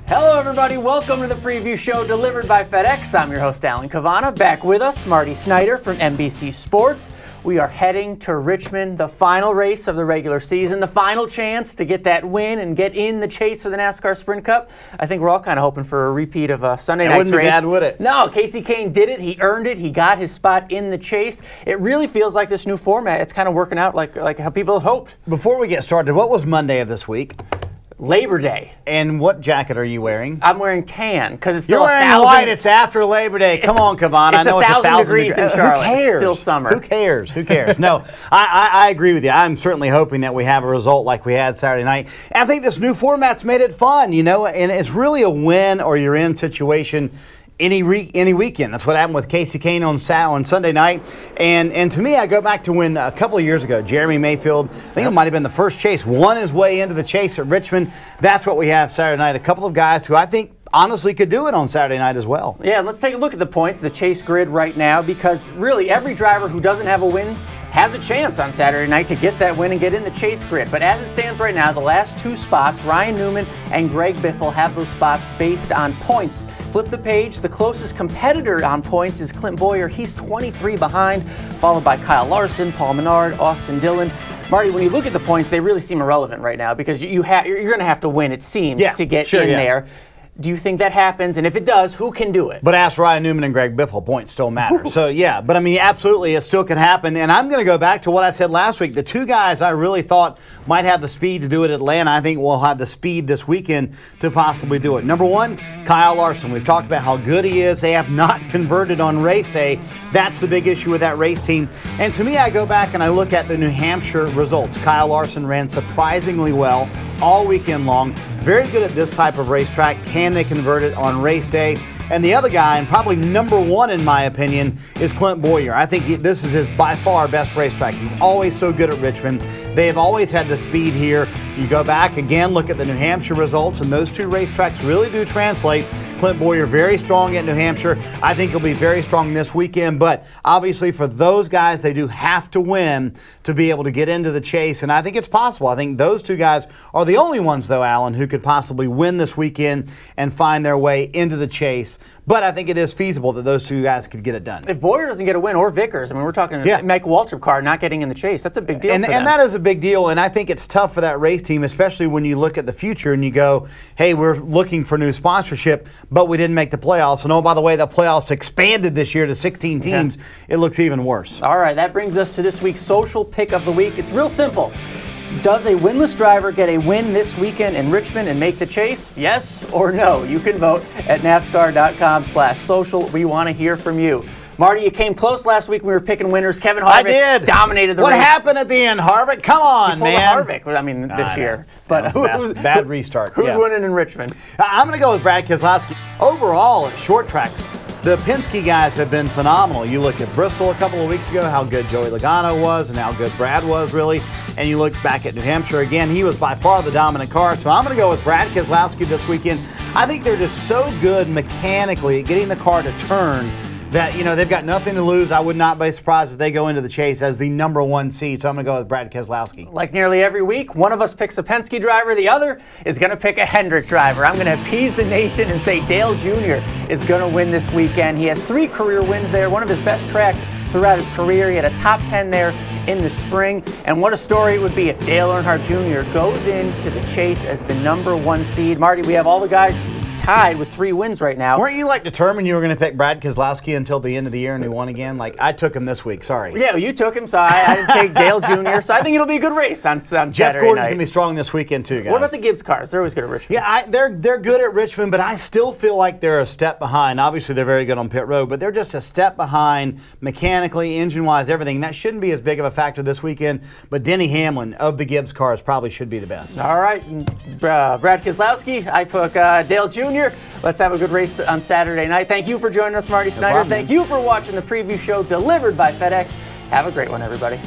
Hello everybody, welcome to the preview show delivered by FedEx. I'm your host Alan Cavana. Back with us, Marty Snyder from NBC Sports. We are heading to Richmond, the final race of the regular season, the final chance to get that win and get in the chase for the NASCAR Sprint Cup. I think we're all kind of hoping for a repeat of Sunday night's race. It wouldn't be bad, would it? No, Casey Kane did it. He earned it. He got his spot in the chase. It really feels like this new format, it's kind of working out like how people had hoped. Before we get started, what was Monday of this week? Labor Day. And what jacket are you wearing? I'm wearing tan because it's still You're wearing white. It's after Labor Day. Come on, Cavana. I know it's 1,000 degrees in Charlotte. Who cares? It's still summer. Who cares? Who cares? No, I agree with you. I'm certainly hoping that we have a result like we had Saturday night. And I think this new format's made it fun, you know, and it's really a win or you're in situation any weekend. That's what happened with Casey Kane on Sunday night. And to me, I go back to when a couple of years ago, Jeremy Mayfield, I think it might have been the first chase, won his way into the chase at Richmond. That's what we have Saturday night. A couple of guys who I think honestly could do it on Saturday night as well. Yeah, let's take a look at the points, the chase grid right now, because really every driver who doesn't have a win has a chance on Saturday night to get that win and get in the chase grid. But as it stands right now, the last two spots, Ryan Newman and Greg Biffle have those spots based on points. Flip the page, the closest competitor on points is Clint Boyer. He's 23 behind, followed by Kyle Larson, Paul Menard, Austin Dillon. Marty, when you look at the points, they really seem irrelevant right now because you're going to have to win, it seems, to get in there. Do you think that happens? And if it does, who can do it? But ask Ryan Newman and Greg Biffle, points still matter. So, yeah, but I mean, absolutely, it still can happen. And I'm going to go back to what I said last week. The two guys I really thought might have the speed to do it at Atlanta, I think will have the speed this weekend to possibly do it. Number one, Kyle Larson. We've talked about how good he is. They have not converted on race day. That's the big issue with that race team. And to me, I go back and I look at the New Hampshire results. Kyle Larson ran surprisingly well all weekend long. Very good at this type of racetrack. Can they convert it on race day? And the other guy, and probably number one in my opinion, is Clint Boyer. I think this is his by far best racetrack. He's always so good at Richmond. They have always had the speed here. You go back again, look at the New Hampshire results, and those two racetracks really do translate. Clint Boyer very strong at New Hampshire. I think he'll be very strong this weekend, but obviously for those guys, they do have to win to be able to get into the chase, and I think it's possible. I think those two guys are the only ones, though, Alan, who could possibly win this weekend and find their way into the chase. But I think it is feasible that those two guys could get it done. If Boyer doesn't get a win, or Vickers, I mean, we're talking Mike Waltrip car not getting in the chase. That's a big deal for them. And that is a big deal, and I think it's tough for that race team, especially when you look at the future and you go, hey, we're looking for new sponsorship, but we didn't make the playoffs. And oh, by the way, the playoffs expanded this year to 16 teams. Yeah. It looks even worse. All right, that brings us to this week's social pick of the week. It's real simple. Does a winless driver get a win this weekend in Richmond and make the chase? Yes or no? You can vote at NASCAR.com/social. We want to hear from you. Marty, you came close last week when we were picking winners. Kevin Harvick dominated the race. What happened at the end, Harvick? Come on, man. Harvick, I mean, this year. But bad restart. Who's winning in Richmond? I'm going to go with Brad Keselowski. Overall, at short tracks, the Penske guys have been phenomenal. You look at Bristol a couple of weeks ago, how good Joey Logano was and how good Brad was, really. And you look back at New Hampshire again, he was by far the dominant car. So I'm going to go with Brad Keselowski this weekend. I think they're just so good mechanically at getting the car to turn that, you know, they've got nothing to lose. I would not be surprised if they go into the chase as the number one seed. So I'm going to go with Brad Keselowski. Like nearly every week, one of us picks a Penske driver. The other is going to pick a Hendrick driver. I'm going to appease the nation and say Dale Jr. is going to win this weekend. He has 3 career wins there, one of his best tracks throughout his career. He had a top 10 there in the spring. And what a story it would be if Dale Earnhardt Jr. goes into the chase as the number one seed. Marty, we have all the guys tied with 3 wins right now. Weren't you determined you were going to pick Brad Keselowski until the end of the year and he won again? I took him this week, sorry. Yeah, you took him, so I didn't take Dale Jr., so I think it'll be a good race on Saturday Jeff Gordon's night. going to be strong this weekend too, guys. What about the Gibbs cars? They're always good at Richmond. Yeah, they're good at Richmond, but I still feel like they're a step behind. Obviously, they're very good on pit road, but they're just a step behind mechanically, engine-wise, everything. That shouldn't be as big of a factor this weekend, but Denny Hamlin of the Gibbs cars probably should be the best. All right, Brad Keselowski, I took Dale Jr. Let's have a good race on Saturday night. Thank you for joining us, Marty Snyder. Thank you for watching the preview show delivered by FedEx. Have a great one, everybody.